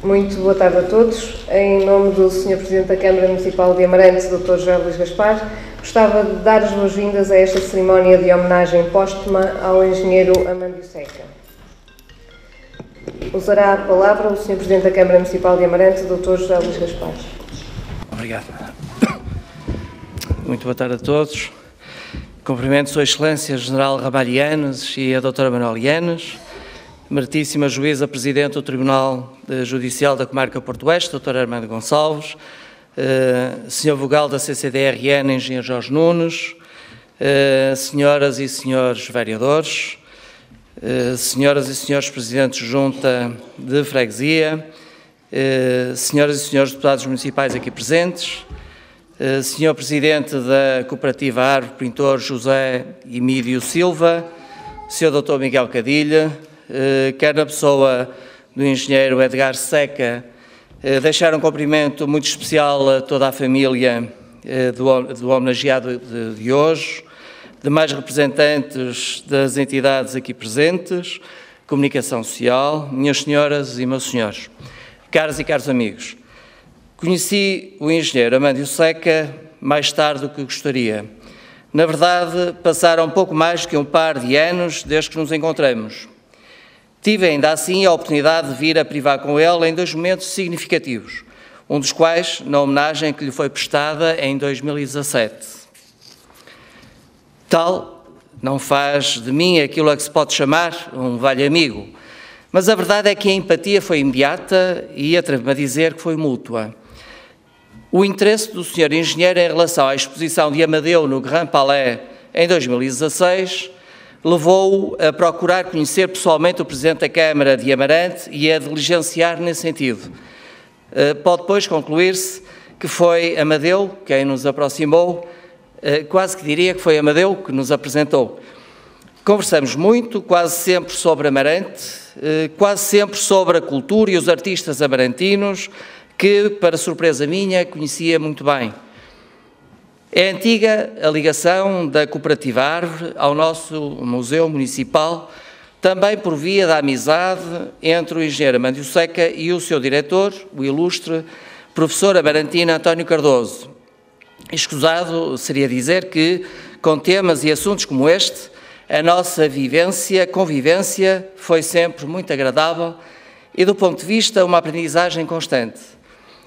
Muito boa tarde a todos. Em nome do Sr. Presidente da Câmara Municipal de Amarante, Dr. José Luís Gaspar, gostava de dar as boas-vindas a esta cerimónia de homenagem póstuma ao engenheiro Amândio Seca. Usará a palavra o Sr. Presidente da Câmara Municipal de Amarante, Dr. José Luís Gaspar. Obrigado. Muito boa tarde a todos. Cumprimento Sua Excelência General Ramalho Yanes e a Doutora Manuel Yanes, meritíssima Juíza Presidente do Tribunal Judicial da Comarca Porto Oeste, Dr. Armando Gonçalves, Sr. Vogal da CCDRN, Engenheiro Jorge Nunes, Senhoras e Senhores Vereadores, Senhoras e Senhores Presidentes de Junta de Freguesia, Senhoras e Senhores Deputados Municipais aqui presentes, Senhor Presidente da Cooperativa Árvore, Pintor José Emílio Silva, Sr. Dr. Miguel Cadilha, quer na pessoa do engenheiro Edgar Seca, deixar um cumprimento muito especial a toda a família do homenageado de hoje, demais representantes das entidades aqui presentes, comunicação social, minhas senhoras e meus senhores, caras e caros amigos. Conheci o engenheiro Amândio Seca mais tarde do que gostaria. Na verdade, passaram pouco mais que um par de anos desde que nos encontramos. Tive ainda assim a oportunidade de vir a privar com ele em dois momentos significativos, um dos quais na homenagem que lhe foi prestada em 2017. Tal não faz de mim aquilo a que se pode chamar um velho amigo, mas a verdade é que a empatia foi imediata e atrevo-me a dizer que foi mútua. O interesse do Sr. Engenheiro em relação à exposição de Amadeu no Grand Palais em 2016 levou-o a procurar conhecer pessoalmente o Presidente da Câmara de Amarante e a diligenciar nesse sentido. Pode depois concluir-se que foi Amadeu quem nos aproximou, quase que diria que foi Amadeu que nos apresentou. Conversamos muito, quase sempre sobre Amarante, quase sempre sobre a cultura e os artistas amarantinos, que, para surpresa minha, conhecia muito bem. É antiga a ligação da Cooperativa Árvore ao nosso Museu Municipal, também por via da amizade entre o engenheiro Amândio Seca e o seu diretor, o ilustre professor amarantino António Cardoso. Escusado seria dizer que, com temas e assuntos como este, a nossa convivência foi sempre muito agradável e, do ponto de vista, uma aprendizagem constante.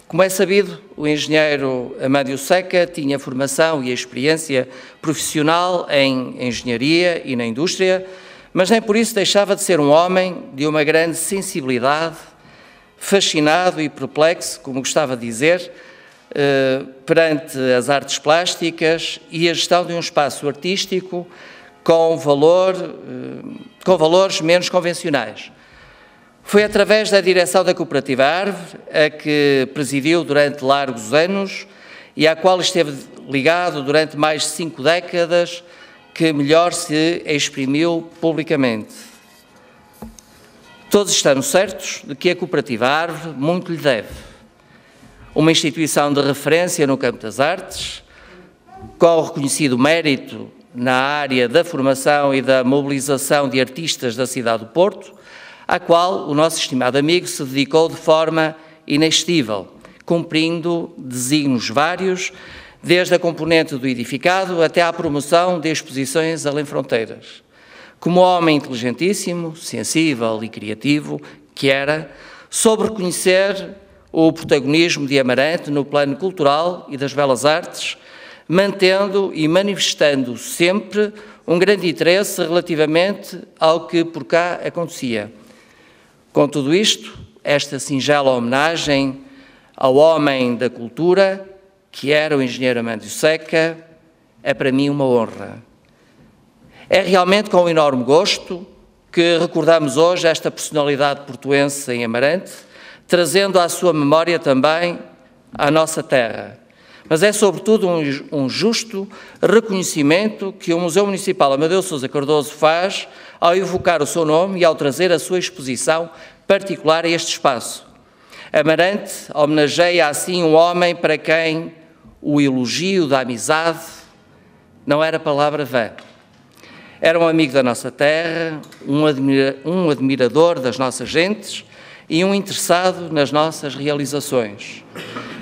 Como é sabido, o engenheiro Amândio Seca tinha formação e experiência profissional em engenharia e na indústria, mas nem por isso deixava de ser um homem de uma grande sensibilidade, fascinado e perplexo, como gostava de dizer, perante as artes plásticas e a gestão de um espaço artístico com valores menos convencionais. Foi através da direção da Cooperativa Árvore, a que presidiu durante largos anos e à qual esteve ligado durante mais de 5 décadas, que melhor se exprimiu publicamente. Todos estamos certos de que a Cooperativa Árvore muito lhe deve. Uma instituição de referência no campo das artes, com o reconhecido mérito na área da formação e da mobilização de artistas da cidade do Porto, à qual o nosso estimado amigo se dedicou de forma inextível, cumprindo desígnios vários, desde a componente do edificado até à promoção de exposições além fronteiras. Como homem inteligentíssimo, sensível e criativo que era, soube reconhecer o protagonismo de Amarante no plano cultural e das belas artes, mantendo e manifestando sempre um grande interesse relativamente ao que por cá acontecia. Com tudo isto, esta singela homenagem ao homem da cultura, que era o engenheiro Amândio Seca, é para mim uma honra. É realmente com enorme gosto que recordamos hoje esta personalidade portuense em Amarante, trazendo à sua memória também a nossa terra. Mas é sobretudo um justo reconhecimento que o Museu Municipal Amadeu Sousa Cardoso faz ao evocar o seu nome e ao trazer a sua exposição particular a este espaço. Amarante homenageia assim um homem para quem o elogio da amizade não era palavra vã. Era um amigo da nossa terra, um admirador das nossas gentes e um interessado nas nossas realizações.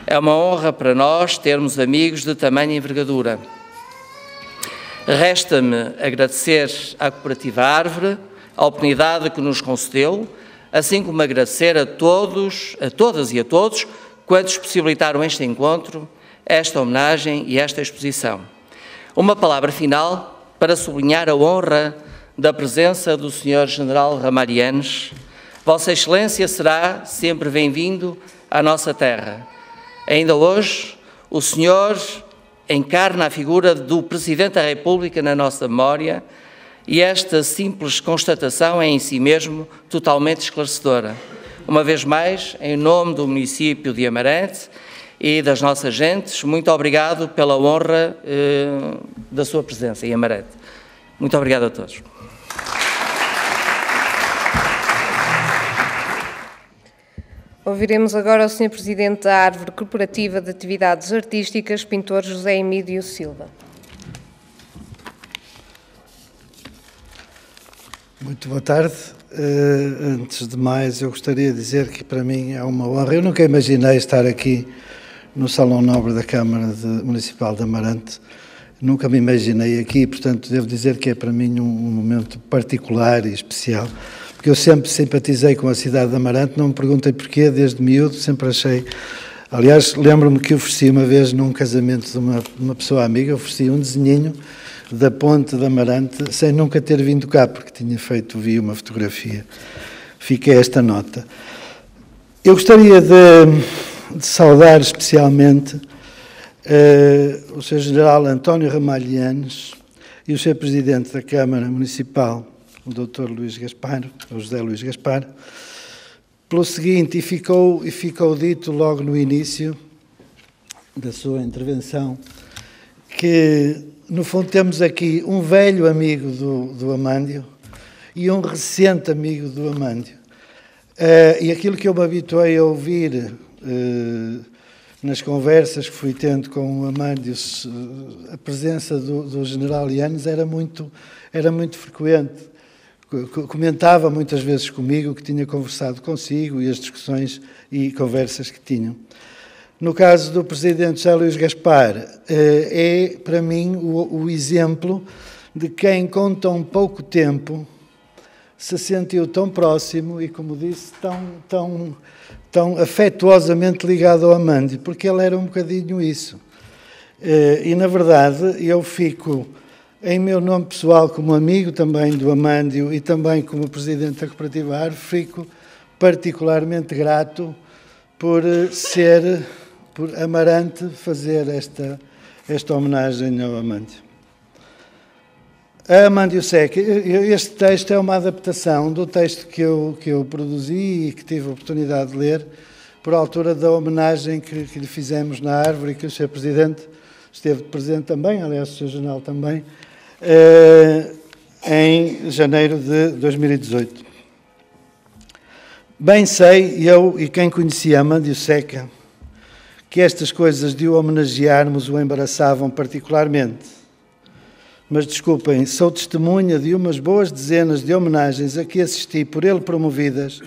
É uma honra para nós termos amigos de tamanha envergadura. Resta-me agradecer à Cooperativa Árvore a oportunidade que nos concedeu, assim como agradecer a todos, a todas e a todos, quantos possibilitaram este encontro, esta homenagem e esta exposição. Uma palavra final para sublinhar a honra da presença do Sr. General Ramalhianes. Vossa Excelência será sempre bem-vindo à nossa terra. Ainda hoje, o Senhor encarna a figura do Presidente da República na nossa memória e esta simples constatação é em si mesmo totalmente esclarecedora. Uma vez mais, em nome do município de Amarante e das nossas gentes, muito obrigado pela honra da sua presença em Amarante. Muito obrigado a todos. Ouviremos agora o Sr. Presidente da Árvore Corporativa de Atividades Artísticas, Pintor José Emílio Silva. Muito boa tarde. Antes de mais, eu gostaria de dizer que para mim é uma honra. Eu nunca imaginei estar aqui no Salão Nobre da Câmara Municipal de Amarante. Nunca me imaginei aqui, portanto, devo dizer que é para mim um momento particular e especial. Porque eu sempre simpatizei com a cidade de Amarante, não me perguntei porquê, desde miúdo, sempre achei... Aliás, lembro-me que ofereci uma vez num casamento de uma pessoa amiga, ofereci um desenhinho da ponte de Amarante, sem nunca ter vindo cá, porque tinha feito, vi uma fotografia. Fica esta nota. Eu gostaria de saudar especialmente o Sr. General António Ramalhianes e o Sr. Presidente da Câmara Municipal, o Dr. Luís Gaspar, o José Luís Gaspar, pelo seguinte, e ficou dito logo no início da sua intervenção, que, no fundo, temos aqui um velho amigo do Amândio e um recente amigo do Amândio. E aquilo que eu me habituei a ouvir nas conversas que fui tendo com o Amândio, a presença do General Yanes era muito frequente. Comentava muitas vezes comigo que tinha conversado consigo e as discussões e conversas que tinham. No caso do Presidente José Luís Gaspar, é para mim o exemplo de quem com tão pouco tempo se sentiu tão próximo e, como disse, tão afetuosamente ligado ao Amândio, porque ele era um bocadinho isso. E, na verdade, eu fico... Em meu nome pessoal, como amigo também do Amândio e também como Presidente da Cooperativa Árvore, fico particularmente grato por Amarante fazer esta homenagem ao Amândio. A Amândio Seca, este texto é uma adaptação do texto que eu produzi e que tive a oportunidade de ler por altura da homenagem que lhe fizemos na Árvore e que o Sr. Presidente esteve presente também, aliás, o Sr. General também, em janeiro de 2018. Bem sei, eu e quem conhecia Amândio Seca, que estas coisas de o homenagearmos o embaraçavam particularmente. Mas, desculpem, sou testemunha de umas boas dezenas de homenagens a que assisti por ele promovidas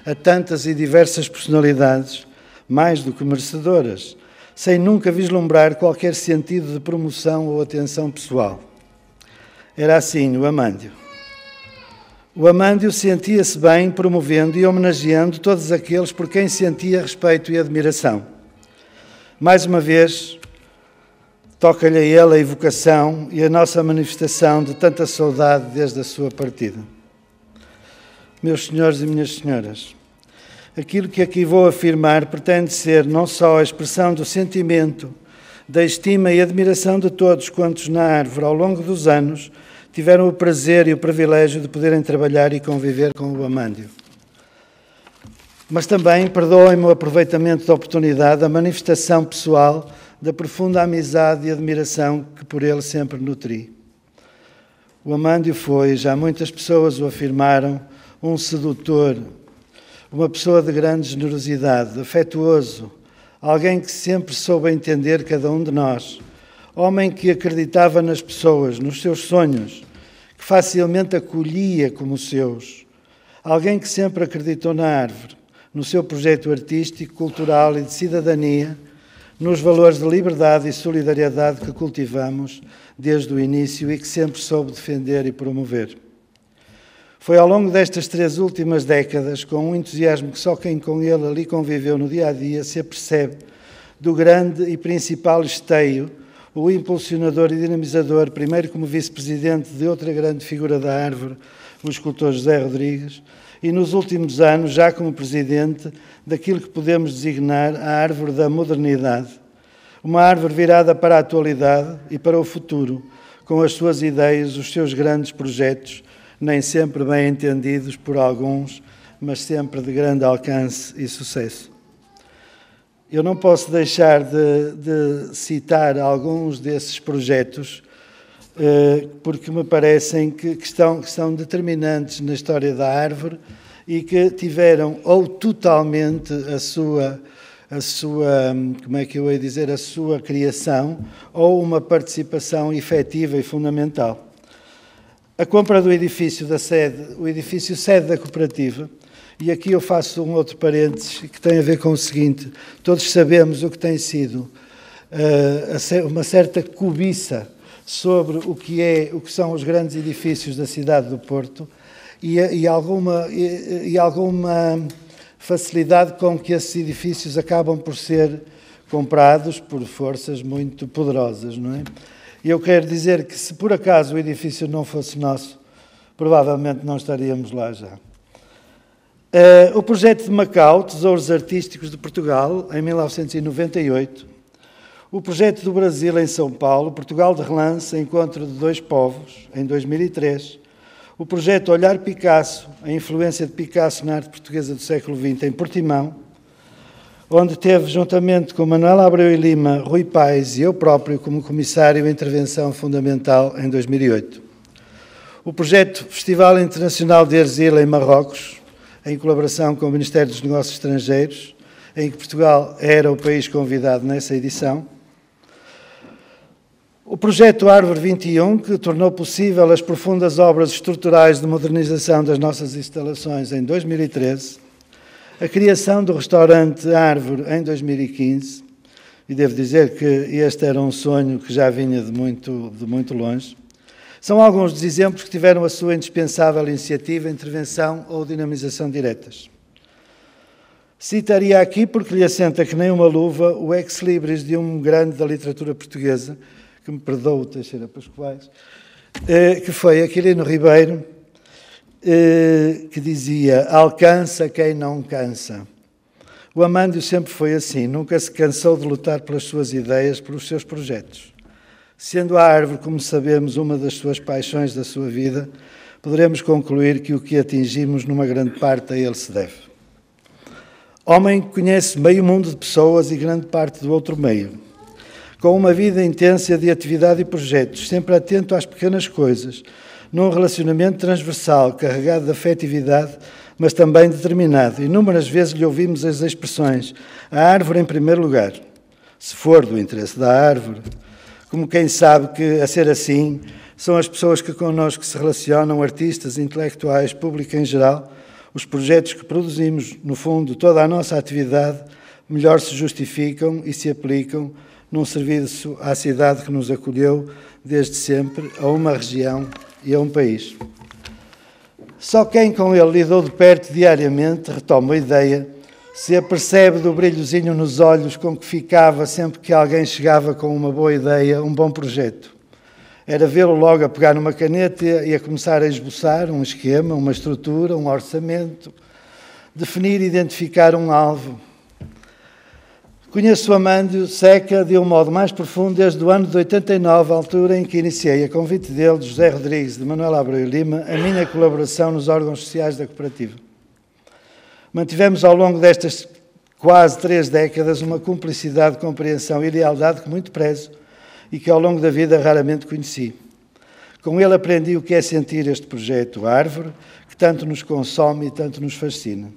a tantas e diversas personalidades, mais do que merecedoras, sem nunca vislumbrar qualquer sentido de promoção ou atenção pessoal. Era assim o Amândio. O Amândio sentia-se bem promovendo e homenageando todos aqueles por quem sentia respeito e admiração. Mais uma vez, toca-lhe a ele a evocação e a nossa manifestação de tanta saudade desde a sua partida. Meus senhores e minhas senhoras, aquilo que aqui vou afirmar pretende ser não só a expressão do sentimento, da estima e admiração de todos quantos na Árvore, ao longo dos anos, tiveram o prazer e o privilégio de poderem trabalhar e conviver com o Amândio. Mas também, perdoem-me o aproveitamento da oportunidade, a manifestação pessoal da profunda amizade e admiração que por ele sempre nutri. O Amândio foi, já muitas pessoas o afirmaram, um sedutor, uma pessoa de grande generosidade, afetuoso, alguém que sempre soube entender cada um de nós, homem que acreditava nas pessoas, nos seus sonhos, que facilmente acolhia como seus, alguém que sempre acreditou na Árvore, no seu projeto artístico, cultural e de cidadania, nos valores de liberdade e solidariedade que cultivamos desde o início e que sempre soube defender e promover. Foi ao longo destas 3 últimas décadas, com um entusiasmo que só quem com ele ali conviveu no dia-a-dia se apercebe, do grande e principal esteio, o impulsionador e dinamizador, primeiro como vice-presidente de outra grande figura da árvore, o escultor José Rodrigues, e nos últimos anos já como presidente daquilo que podemos designar a árvore da modernidade, uma árvore virada para a atualidade e para o futuro, com as suas ideias, os seus grandes projetos, nem sempre bem entendidos por alguns, mas sempre de grande alcance e sucesso. Eu não posso deixar de citar alguns desses projetos, porque me parecem que são determinantes na história da árvore e que tiveram ou totalmente a sua, como é que eu ia dizer, a sua criação, ou uma participação efetiva e fundamental. A compra do edifício da sede, o edifício sede da cooperativa, e aqui eu faço um outro parênteses que tem a ver com o seguinte: todos sabemos o que tem sido uma certa cobiça sobre o que são os grandes edifícios da cidade do Porto e alguma facilidade com que esses edifícios acabam por ser comprados por forças muito poderosas, não é? E eu quero dizer que se por acaso o edifício não fosse nosso, provavelmente não estaríamos lá já. O projeto de Macau, Tesouros Artísticos de Portugal, em 1998. O projeto do Brasil, em São Paulo. Portugal de Relance, Encontro de Dois Povos, em 2003. O projeto Olhar Picasso, a influência de Picasso na arte portuguesa do século XX, em Portimão, onde teve, juntamente com Manuel Abreu e Lima, Rui Paes e eu próprio, como comissário, a intervenção fundamental em 2008. O projeto Festival Internacional de Erzil, em Marrocos, em colaboração com o Ministério dos Negócios Estrangeiros, em que Portugal era o país convidado nessa edição. O projeto Árvore 21, que tornou possível as profundas obras estruturais de modernização das nossas instalações em 2013. A criação do restaurante Árvore em 2015, e devo dizer que este era um sonho que já vinha de muito longe. São alguns dos exemplos que tiveram a sua indispensável iniciativa, intervenção ou dinamização diretas. Citaria aqui, porque lhe assenta que nem uma luva, o ex-libris de um grande da literatura portuguesa, que me perdoa o Teixeira Pascoais, que foi Aquilino Ribeiro, que dizia: alcança quem não cansa. O Amândio sempre foi assim, nunca se cansou de lutar pelas suas ideias, pelos seus projetos. Sendo a árvore, como sabemos, uma das suas paixões da sua vida, poderemos concluir que o que atingimos, numa grande parte, a ele se deve. Homem que conhece meio mundo de pessoas e grande parte do outro meio, com uma vida intensa de atividade e projetos, sempre atento às pequenas coisas, num relacionamento transversal, carregado de afetividade, mas também determinado. Inúmeras vezes lhe ouvimos as expressões: a árvore em primeiro lugar, se for do interesse da árvore. Como quem sabe que, a ser assim, são as pessoas que connosco se relacionam, artistas, intelectuais, público em geral, os projetos que produzimos, no fundo, toda a nossa atividade, melhor se justificam e se aplicam num serviço à cidade que nos acolheu desde sempre, a uma região e a um país. Só quem com ele lidou de perto diariamente, retoma a ideia, se apercebe do brilhozinho nos olhos com que ficava sempre que alguém chegava com uma boa ideia, um bom projeto. Era vê-lo logo a pegar numa caneta e a começar a esboçar um esquema, uma estrutura, um orçamento, definir e identificar um alvo. Conheço o Amândio Seca de um modo mais profundo desde o ano de 89, a altura em que iniciei, a convite dele, de José Rodrigues, de Manuel Abreu e Lima, a minha colaboração nos órgãos sociais da cooperativa. Mantivemos ao longo destas quase 3 décadas uma cumplicidade, compreensão e lealdade que muito prezo e que ao longo da vida raramente conheci. Com ele aprendi o que é sentir este projeto Árvore, que tanto nos consome e tanto nos fascina.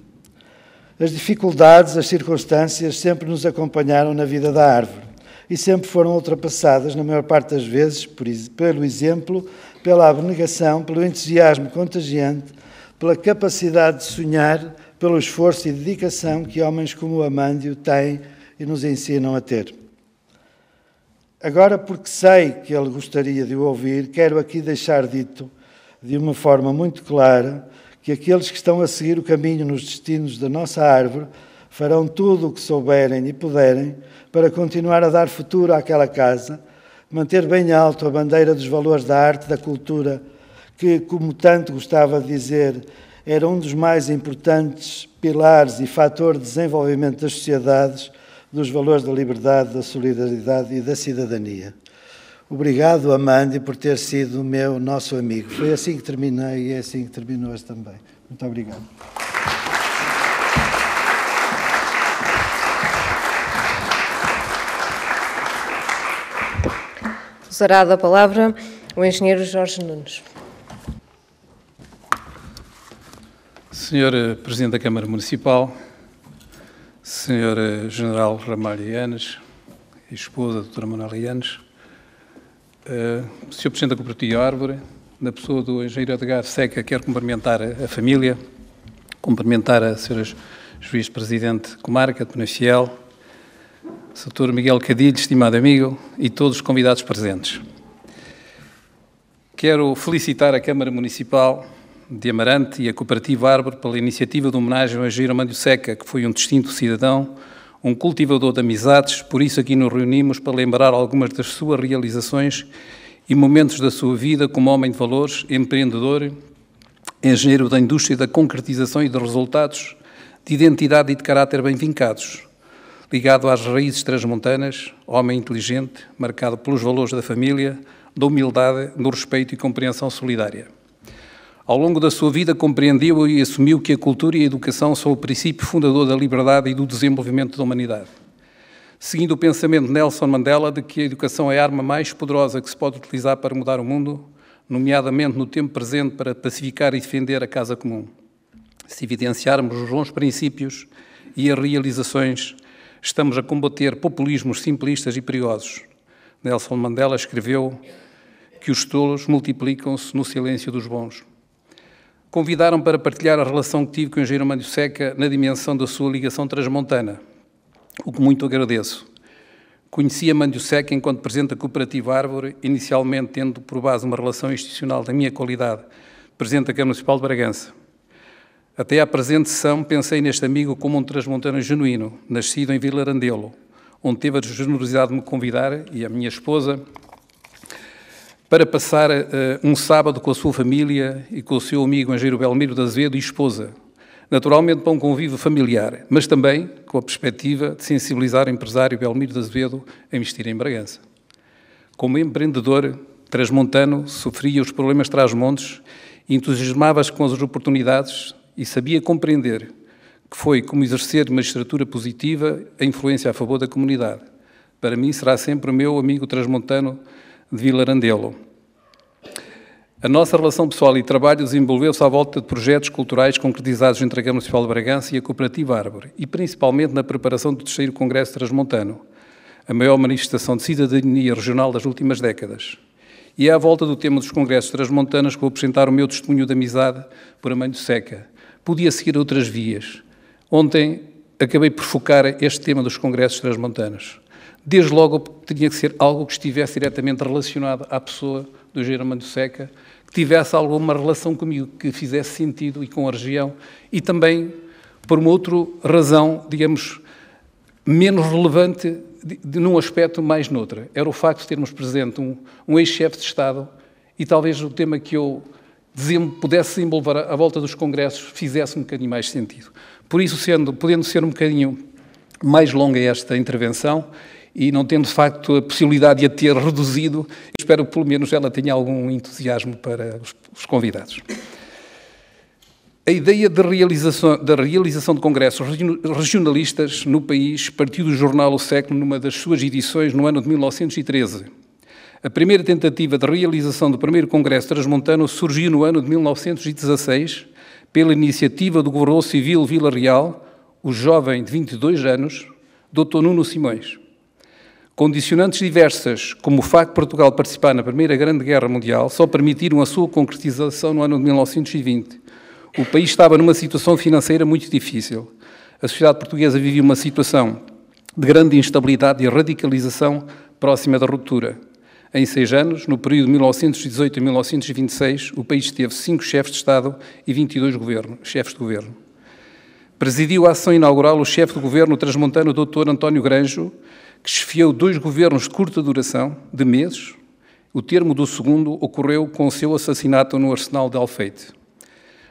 As dificuldades, as circunstâncias sempre nos acompanharam na vida da árvore e sempre foram ultrapassadas, na maior parte das vezes, pelo exemplo, pela abnegação, pelo entusiasmo contagiante, pela capacidade de sonhar, pelo esforço e dedicação que homens como o Amândio têm e nos ensinam a ter. Agora, porque sei que ele gostaria de o ouvir, quero aqui deixar dito, de uma forma muito clara, que aqueles que estão a seguir o caminho nos destinos da nossa árvore farão tudo o que souberem e puderem para continuar a dar futuro àquela casa, manter bem alto a bandeira dos valores da arte, da cultura, que, como tanto gostava de dizer, era um dos mais importantes pilares e fator de desenvolvimento das sociedades, dos valores da liberdade, da solidariedade e da cidadania. Obrigado, Amândio, por ter sido nosso amigo. Foi assim que terminei e é assim que terminou hoje também. Muito obrigado. Usará da palavra o engenheiro Jorge Nunes. Senhor Presidente da Câmara Municipal, Senhor General Ramalho Yanes e esposa, Doutora Manuela Yanes, Senhor Presidente da Cooperativa Árvore, na pessoa do engenheiro Edgar Seca, quero cumprimentar a família, cumprimentar a Sra. Vice-Presidente de Comarca de Penafiel, Sr. Miguel Cadilho, estimado amigo, e todos os convidados presentes. Quero felicitar a Câmara Municipal de Amarante e a Cooperativa Árvore pela iniciativa de homenagem ao engenheiro Amândio Seca, que foi um distinto cidadão, um cultivador de amizades, por isso aqui nos reunimos para lembrar algumas das suas realizações e momentos da sua vida como homem de valores, empreendedor, engenheiro da indústria da concretização e de resultados, de identidade e de caráter bem vincados, ligado às raízes transmontanas, homem inteligente, marcado pelos valores da família, da humildade, do respeito e compreensão solidária. Ao longo da sua vida, compreendeu e assumiu que a cultura e a educação são o princípio fundador da liberdade e do desenvolvimento da humanidade. Seguindo o pensamento de Nelson Mandela de que a educação é a arma mais poderosa que se pode utilizar para mudar o mundo, nomeadamente no tempo presente para pacificar e defender a casa comum. Se evidenciarmos os bons princípios e as realizações, estamos a combater populismos simplistas e perigosos. Nelson Mandela escreveu que os tolos multiplicam-se no silêncio dos bons. Convidaram para partilhar a relação que tive com o engenheiro Amândio Seca na dimensão da sua ligação transmontana, o que muito agradeço. Conheci Amândio Seca enquanto presidente da Cooperativa Árvore, inicialmente tendo por base uma relação institucional da minha qualidade, presidente da Câmara Municipal de Bragança. Até à presente sessão pensei neste amigo como um transmontano genuíno, nascido em Vilarandelo, onde teve a generosidade de me convidar, e a minha esposa, para passar um sábado com a sua família e com o seu amigo engenheiro Belmiro de Azevedo e esposa, naturalmente para um convívio familiar, mas também com a perspectiva de sensibilizar o empresário Belmiro de Azevedo a investir em Bragança. Como empreendedor transmontano, sofria os problemas trás-montes, entusiasmava-se com as oportunidades e sabia compreender que foi como exercer magistratura positiva a influência a favor da comunidade. Para mim será sempre o meu amigo transmontano de Vilarandelo. A nossa relação pessoal e trabalho desenvolveu-se à volta de projetos culturais concretizados entre a Câmara Municipal de Bragança e a Cooperativa Árvore, e principalmente na preparação do 3º Congresso Transmontano, a maior manifestação de cidadania regional das últimas décadas. E é à volta do tema dos Congressos Transmontanos que vou apresentar o meu testemunho de amizade por Amândio Seca. Podia seguir outras vias. Ontem acabei por focar este tema dos Congressos Transmontanos. Desde logo teria que ser algo que estivesse diretamente relacionado à pessoa do engenheiro Amândio Seca, que tivesse alguma relação comigo, que fizesse sentido e com a região, e também por uma outra razão, digamos, menos relevante num aspecto mais noutra. Era o facto de termos presente um ex-chefe de Estado e talvez o tema que eu pudesse desenvolver à volta dos congressos fizesse um bocadinho mais sentido. Por isso, podendo ser um bocadinho mais longa esta intervenção, e não tendo, de facto, a possibilidade de a ter reduzido, espero que, pelo menos, ela tenha algum entusiasmo para os convidados. A ideia da realização de congressos regionalistas no país partiu do jornal O Século numa das suas edições no ano de 1913. A primeira tentativa de realização do primeiro Congresso Transmontano surgiu no ano de 1916, pela iniciativa do governador civil Vila Real, o jovem de 22 anos, Dr. Nuno Simões. Condicionantes diversas, como o facto de Portugal participar na Primeira Grande Guerra Mundial, só permitiram a sua concretização no ano de 1920. O país estava numa situação financeira muito difícil. A sociedade portuguesa vivia uma situação de grande instabilidade e radicalização próxima da ruptura. Em 6 anos, no período de 1918 a 1926, o país teve 5 chefes de Estado e 22 chefes de governo. Presidiu a ação inaugural o chefe de governo transmontano, o Dr. António Granjo, que chefiou 2 governos de curta duração, de meses. O termo do segundo ocorreu com o seu assassinato no Arsenal de Alfeite.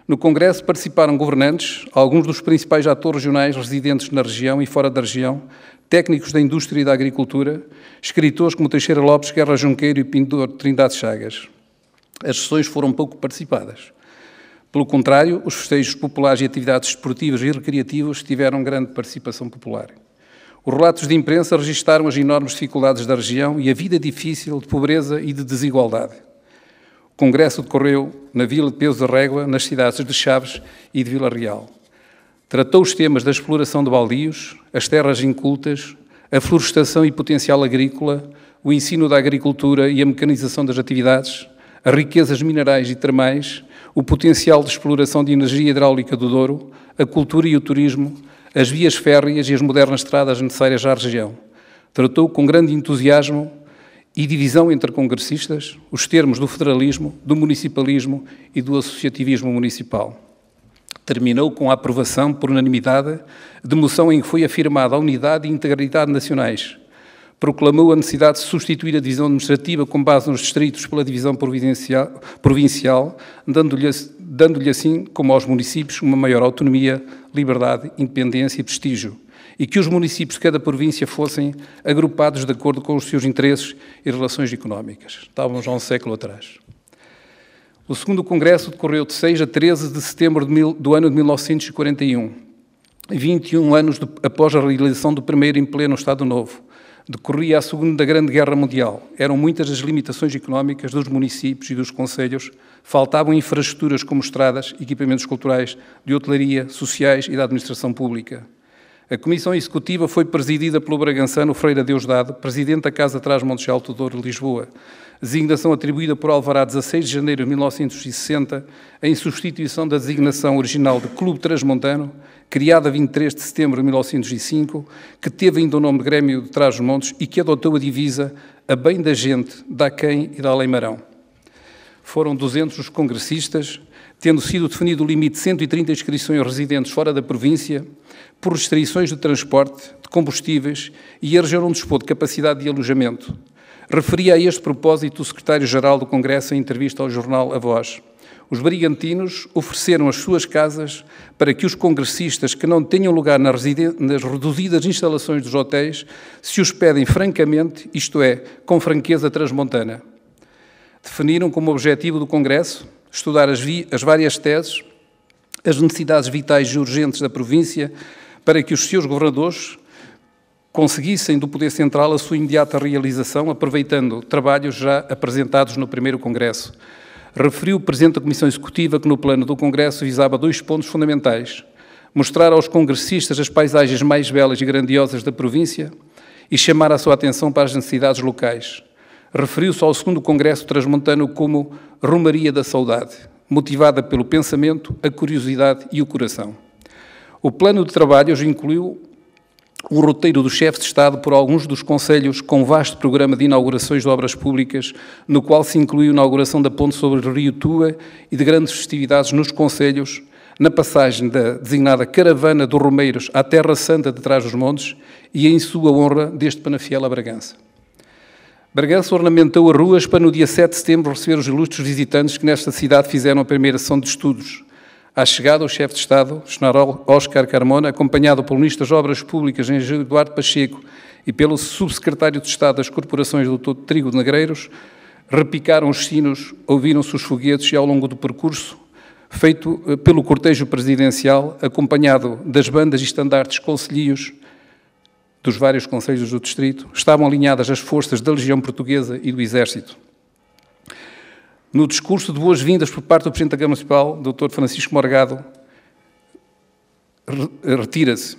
No Congresso participaram governantes, alguns dos principais atores regionais residentes na região e fora da região, técnicos da indústria e da agricultura, escritores como Teixeira Lopes, Guerra Junqueiro e pintor Trindade Chagas. As sessões foram pouco participadas. Pelo contrário, os festejos populares e atividades esportivas e recreativas tiveram grande participação popular. Os relatos de imprensa registaram as enormes dificuldades da região e a vida difícil de pobreza e de desigualdade. O Congresso decorreu na Vila de Peus da Régua, nas cidades de Chaves e de Vila Real. Tratou os temas da exploração de baldios, as terras incultas, a florestação e potencial agrícola, o ensino da agricultura e a mecanização das atividades, as riquezas minerais e termais, o potencial de exploração de energia hidráulica do Douro, a cultura e o turismo, as vias férreas e as modernas estradas necessárias à região. Tratou com grande entusiasmo e divisão entre congressistas os termos do federalismo, do municipalismo e do associativismo municipal. Terminou com a aprovação, por unanimidade, de moção em que foi afirmada a unidade e integridade nacionais. Proclamou a necessidade de substituir a divisão administrativa com base nos distritos pela divisão provincial, dando-lhe assim, como aos municípios, uma maior autonomia, liberdade, independência e prestígio, e que os municípios de cada província fossem agrupados de acordo com os seus interesses e relações económicas. Estávamos já um século atrás. O segundo congresso decorreu de 6 a 13 de setembro do ano de 1941, 21 anos após a realização do primeiro em pleno Estado Novo. Decorria a Segunda Grande Guerra Mundial. Eram muitas as limitações económicas dos municípios e dos concelhos, faltavam infraestruturas como estradas, equipamentos culturais, de hotelaria, sociais e da administração pública. A Comissão Executiva foi presidida pelo bragançano Freire Deusdado, presidente da Casa Trás-Montes de Alto Douro, Lisboa. Designação atribuída por Alvará 16 de janeiro de 1960, em substituição da designação original de Clube Transmontano, criada a 23 de setembro de 1905, que teve ainda o nome de Grêmio de Trás-os-Montes e que adotou a divisa a bem da gente, da Aquém e da Além-Marão. Foram 200 os congressistas, tendo sido definido o limite de 130 inscrições residentes fora da província, por restrições de transporte, de combustíveis, e a região não dispôs de capacidade de alojamento. Referia a este propósito o secretário-geral do Congresso em entrevista ao jornal A Voz. Os brigantinos ofereceram as suas casas para que os congressistas que não tenham lugar nas reduzidas instalações dos hotéis se hospedem francamente, isto é, com franqueza transmontana. Definiram como objetivo do Congresso estudar as várias teses, as necessidades vitais e urgentes da província para que os seus governadores conseguissem do Poder Central a sua imediata realização, aproveitando trabalhos já apresentados no primeiro Congresso. Referiu o Presidente da Comissão Executiva que no plano do Congresso visava 2 pontos fundamentais: mostrar aos congressistas as paisagens mais belas e grandiosas da província e chamar a sua atenção para as necessidades locais. Referiu-se ao segundo Congresso Transmontano como Romaria da Saudade, motivada pelo pensamento, a curiosidade e o coração. O plano de trabalhos incluiu o roteiro do chefe de Estado por alguns dos concelhos com vasto programa de inaugurações de obras públicas, no qual se incluiu a inauguração da ponte sobre o Rio Tua e de grandes festividades nos concelhos, na passagem da designada Caravana dos Romeiros à Terra Santa de Trás-os-Montes e em sua honra deste Penafiel a Bragança. Bragança ornamentou as ruas para no dia 7 de setembro receber os ilustres visitantes que nesta cidade fizeram a primeira sessão de estudos. À chegada, o chefe de Estado, General Óscar Carmona, acompanhado pelo Ministro das Obras Públicas, Engenheiro Eduardo Pacheco, e pelo Subsecretário de Estado das Corporações, Dr. Trigo de Negreiros, repicaram os sinos, ouviram-se os foguetes e, ao longo do percurso, feito pelo cortejo presidencial, acompanhado das bandas e estandartes concelhios dos vários concelhos do distrito, estavam alinhadas as forças da Legião Portuguesa e do Exército. No discurso de boas-vindas por parte do Presidente da Câmara Municipal, Dr. Francisco Morgado, retira-se.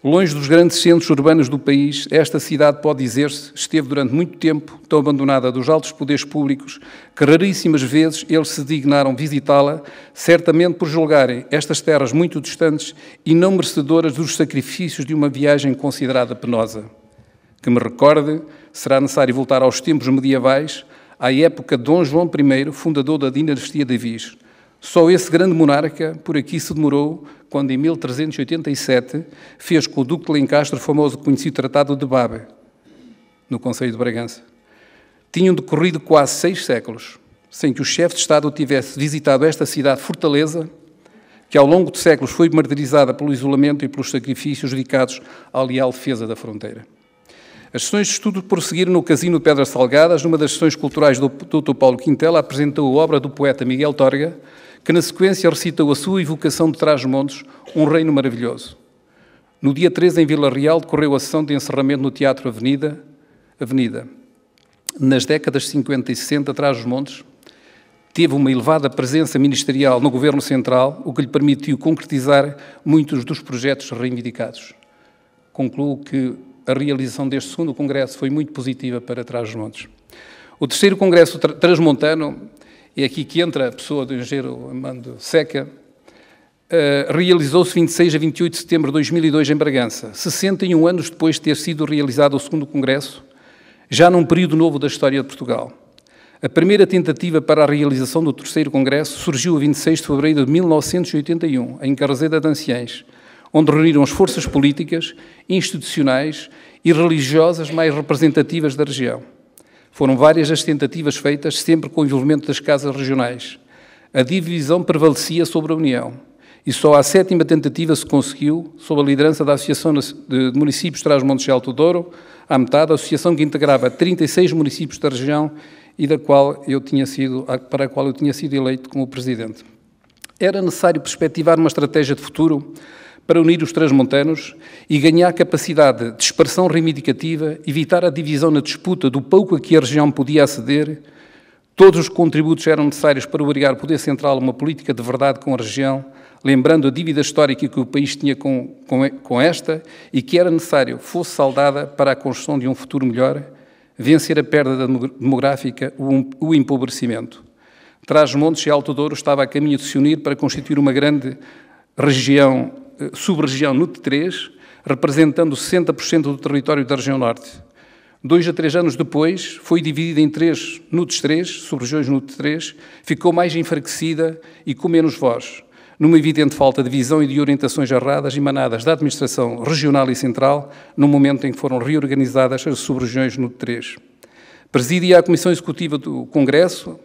Longe dos grandes centros urbanos do país, esta cidade, pode dizer-se, esteve durante muito tempo tão abandonada dos altos poderes públicos que raríssimas vezes eles se dignaram visitá-la, certamente por julgarem estas terras muito distantes e não merecedoras dos sacrifícios de uma viagem considerada penosa. Que me recorde, será necessário voltar aos tempos medievais, à época de Dom João I, fundador da dinastia de Viz. Só esse grande monarca por aqui se demorou quando, em 1387, fez com o Duque de Lencastre o famoso conhecido Tratado de Babe, no Conselho de Bragança. Tinham decorrido quase 6 séculos sem que o chefe de Estado tivesse visitado esta cidade-fortaleza, que ao longo de séculos foi martirizada pelo isolamento e pelos sacrifícios dedicados à leal defesa da fronteira. As sessões de estudo prosseguiram no Casino de Pedras Salgadas. Numa das sessões culturais do Dr. Paulo Quintela apresentou a obra do poeta Miguel Torga, que na sequência recitou a sua evocação de Trás-os-Montes, Um Reino Maravilhoso. No dia 13, em Vila Real, decorreu a sessão de encerramento no Teatro Avenida. Nas décadas 50 e 60, Trás-os-Montes teve uma elevada presença ministerial no Governo Central, o que lhe permitiu concretizar muitos dos projetos reivindicados. Concluo que a realização deste segundo congresso foi muito positiva para Trás-os-Montes. O terceiro congresso transmontano, é aqui que entra a pessoa do engenheiro Armando Seca, realizou-se 26 a 28 de setembro de 2002 em Bragança, 61 anos depois de ter sido realizado o segundo congresso, já num período novo da história de Portugal. A primeira tentativa para a realização do terceiro congresso surgiu a 26 de fevereiro de 1981, em Carraseda de Anciães, onde reuniram as forças políticas, institucionais e religiosas mais representativas da região. Foram várias as tentativas feitas, sempre com o envolvimento das casas regionais. A divisão prevalecia sobre a união, e só à 7ª tentativa se conseguiu, sob a liderança da Associação de Municípios de Trás-os-Montes e Alto Douro, à metade, a associação que integrava 36 municípios da região e para a qual eu tinha sido eleito como presidente. Era necessário perspectivar uma estratégia de futuro para unir os transmontanos e ganhar capacidade de expressão reivindicativa, evitar a divisão na disputa do pouco a que a região podia aceder. Todos os contributos eram necessários para obrigar o Poder Central a uma política de verdade com a região, lembrando a dívida histórica que o país tinha com esta e que era necessário fosse saldada para a construção de um futuro melhor, vencer a perda demográfica, o empobrecimento. Trás-os-Montes e Alto Douro estava a caminho de se unir para constituir uma grande região, sub-região NUT3, representando 60% do território da região norte. 2 a 3 anos depois, foi dividida em 3 NUTs3, sub-regiões NUT3, ficou mais enfraquecida e com menos voz, numa evidente falta de visão e de orientações erradas emanadas da administração regional e central, no momento em que foram reorganizadas as sub-regiões NUT3. Presidia a Comissão Executiva do Congresso,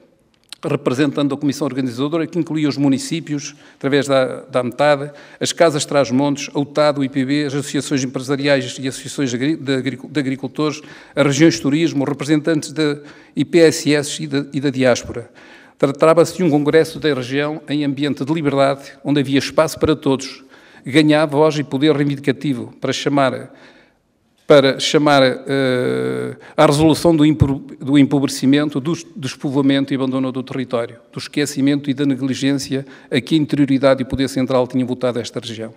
representando a Comissão Organizadora, que incluía os municípios, através da AMTAD, as Casas Trás-os-Montes, a UTAD, o IPB, as associações empresariais e associações de agricultores, as regiões de turismo, representantes da IPSS e da diáspora. Tratava-se de um congresso da região em ambiente de liberdade, onde havia espaço para todos, ganhar voz e poder reivindicativo para chamar à resolução do empobrecimento, do despovoamento e abandono do território, do esquecimento e da negligência a que a interioridade e o Poder Central tinham votado esta região.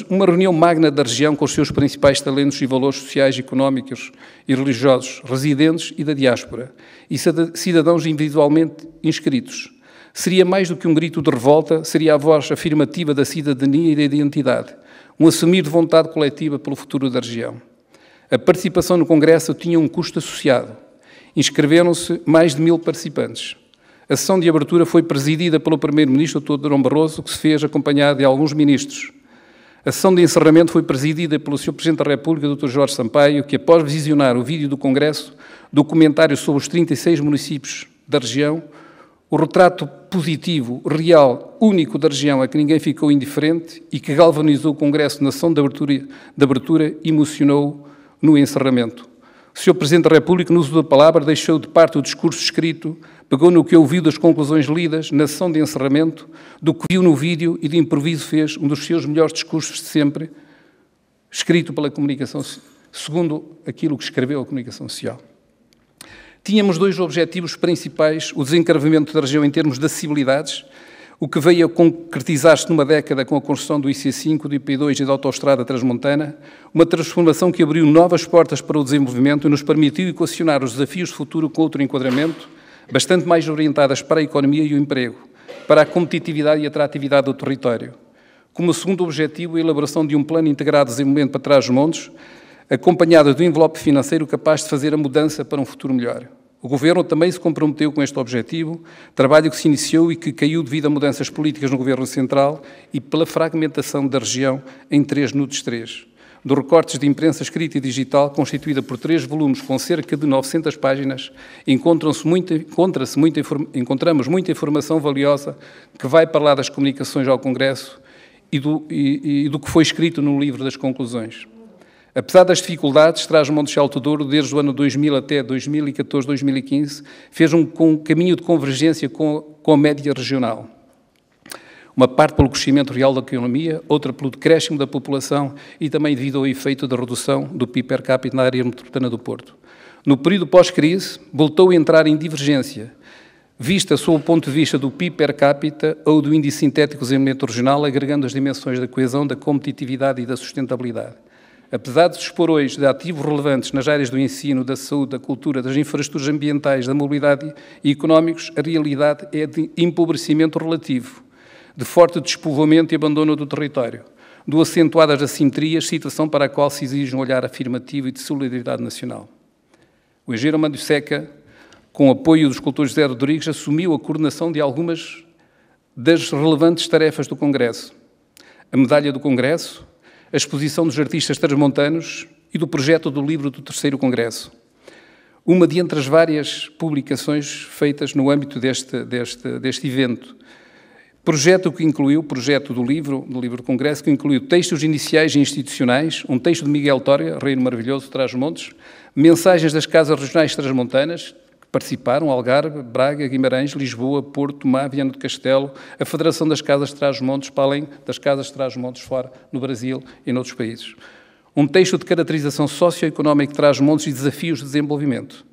Uma reunião magna da região com os seus principais talentos e valores sociais, económicos e religiosos, residentes e da diáspora, e cidadãos individualmente inscritos. Seria mais do que um grito de revolta, seria a voz afirmativa da cidadania e da identidade, um assumir de vontade coletiva pelo futuro da região. A participação no Congresso tinha um custo associado. Inscreveram-se mais de 1000 participantes. A sessão de abertura foi presidida pelo Primeiro-Ministro, Dr. Durão Barroso, que se fez acompanhado de alguns ministros. A sessão de encerramento foi presidida pelo Sr. Presidente da República, Dr. Jorge Sampaio, que, após visionar o vídeo do Congresso, documentário sobre os 36 municípios da região, o retrato positivo, real, único da região a que ninguém ficou indiferente e que galvanizou o Congresso na sessão de abertura emocionou no encerramento. O Sr. Presidente da República, no uso da palavra, deixou de parte o discurso escrito, pegou no que ouviu das conclusões lidas na sessão de encerramento, do que viu no vídeo e de improviso fez um dos seus melhores discursos de sempre, escrito pela comunicação, segundo aquilo que escreveu a comunicação social. Tínhamos 2 objetivos principais: o desencravamento da região em termos de acessibilidades, o que veio a concretizar-se numa década com a construção do IC5, do IP2 e da Autostrada Transmontana, uma transformação que abriu novas portas para o desenvolvimento e nos permitiu equacionar os desafios de futuro com outro enquadramento, bastante mais orientadas para a economia e o emprego, para a competitividade e atratividade do território. Como segundo objetivo, a elaboração de um plano integrado de desenvolvimento para Trás-os-Montes, acompanhado de um envelope financeiro capaz de fazer a mudança para um futuro melhor. O Governo também se comprometeu com este objetivo, trabalho que se iniciou e que caiu devido a mudanças políticas no Governo Central e pela fragmentação da região em 3 NUTS 3. Dos recortes de imprensa escrita e digital, constituída por 3 volumes com cerca de 900 páginas, encontramos muita informação valiosa que vai para lá das comunicações ao Congresso e do que foi escrito no livro das conclusões. Apesar das dificuldades, Trás-os-Montes e Alto Douro, desde o ano 2000 até 2014, 2015, fez um caminho de convergência com a média regional. Uma parte pelo crescimento real da economia, outra pelo decréscimo da população e também devido ao efeito da redução do PIB per capita na área metropolitana do Porto. No período pós-crise, voltou a entrar em divergência, vista sob o ponto de vista do PIB per capita ou do índice sintético de desenvolvimento regional, agregando as dimensões da coesão, da competitividade e da sustentabilidade. Apesar de dispor hoje de ativos relevantes nas áreas do ensino, da saúde, da cultura, das infraestruturas ambientais, da mobilidade e económicos, a realidade é de empobrecimento relativo, de forte despovoamento e abandono do território, de acentuadas assimetrias, situação para a qual se exige um olhar afirmativo e de solidariedade nacional. O engenheiro Amandio Seca, com o apoio dos escultores José Rodrigues, assumiu a coordenação de algumas das relevantes tarefas do Congresso. A medalha do Congresso, a exposição dos artistas transmontanos e do projeto do livro do 3º Congresso. Uma de entre as várias publicações feitas no âmbito deste evento. Projeto do livro do Congresso, que incluiu textos iniciais e institucionais, um texto de Miguel Torga, Reino Maravilhoso, Trás-os-Montes, mensagens das casas regionais transmontanas, participaram Algarve, Braga, Guimarães, Lisboa, Porto, Tomar, Viana do Castelo, a Federação das Casas de Trás-os-Montes, para além das Casas de Trás-os-Montes fora, no Brasil e noutros países. Um texto de caracterização socioeconómica de Trás-os-Montes e desafios de desenvolvimento.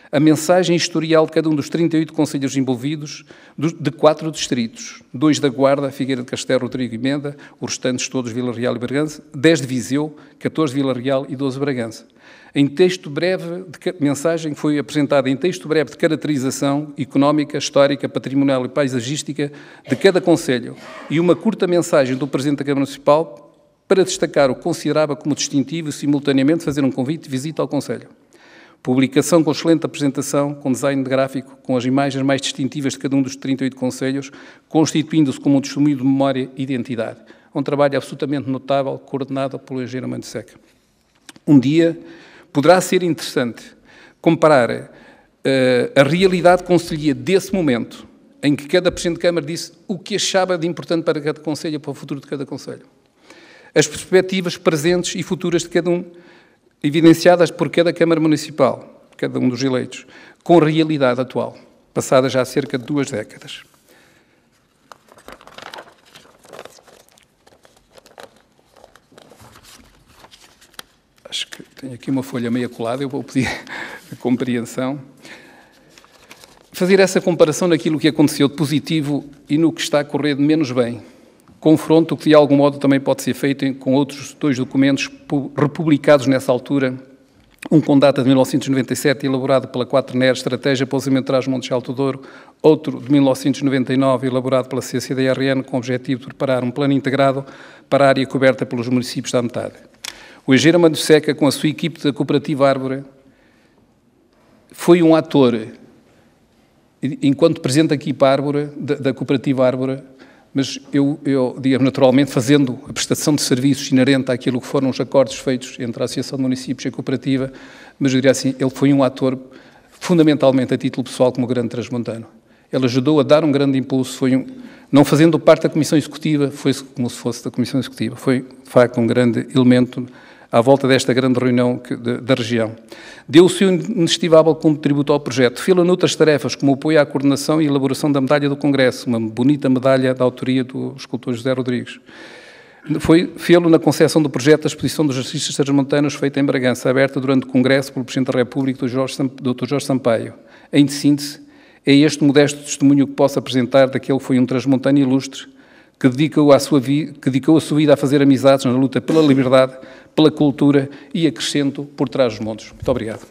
A mensagem historial de cada um dos 38 concelhos envolvidos, de 4 distritos, 2 da Guarda, Figueira de Castelo, Rodrigo e Menda, os restantes todos Vila Real e Bragança, 10 de Viseu, 14 de Vila Real e 12 de Bragança. Em texto breve, mensagem que foi apresentada em texto breve de caracterização económica, histórica, patrimonial e paisagística de cada concelho e uma curta mensagem do Presidente da Câmara Municipal para destacar o que considerava como distintivo e simultaneamente fazer um convite de visita ao concelho. Publicação com excelente apresentação, com design de gráfico, com as imagens mais distintivas de cada um dos 38 concelhos, constituindo-se como um testemunho de memória e identidade. Um trabalho absolutamente notável, coordenado pelo engenheiro Amandio Seca. Um dia poderá ser interessante comparar a realidade concelhia desse momento, em que cada Presidente de Câmara disse o que achava de importante para cada concelho, para o futuro de cada concelho. As perspectivas presentes e futuras de cada um, evidenciadas por cada Câmara Municipal, cada um dos eleitos, com a realidade atual, passada já há cerca de 2 décadas. Acho que tenho aqui uma folha meia colada, eu vou pedir a compreensão. Fazer essa comparação naquilo que aconteceu de positivo e no que está a correr de menos bem. Confronto que de algum modo também pode ser feito com outros 2 documentos republicados nessa altura, um com data de 1997, elaborado pela 4NER, Estratégia para o Desenvolvimento de Trás-os-Montes e Alto Douro, outro de 1999, elaborado pela CCDRN, com o objetivo de preparar um plano integrado para a área coberta pelos municípios da metade. O engenheiro Amandio Seca, com a sua equipe da Cooperativa Árbore, foi um ator, enquanto Presidente da equipa Árbore, da Cooperativa Árbore, mas eu digamos, naturalmente, fazendo a prestação de serviços inerente àquilo que foram os acordos feitos entre a Associação de Municípios e a Cooperativa, mas eu diria assim, ele foi um ator, fundamentalmente a título pessoal, como grande transmontano. Ele ajudou a dar um grande impulso, não fazendo parte da Comissão Executiva, foi como se fosse da Comissão Executiva, foi, de facto, um grande elemento à volta desta grande reunião da região. Deu o seu inestimável contributo ao projeto. Fê-lo noutras tarefas, como o apoio à coordenação e elaboração da medalha do Congresso, uma bonita medalha da autoria do escultor José Rodrigues. Fê-lo na concepção do projeto da exposição dos artistas transmontanos feita em Bragança, aberta durante o Congresso pelo Presidente da República, Dr. Jorge Sampaio. Em síntese, É este modesto testemunho que posso apresentar daquele que foi um transmontano ilustre, que dedicou a sua vida a fazer amizades na luta pela liberdade, pela cultura e, acrescento, por trás dos montes. Muito obrigado.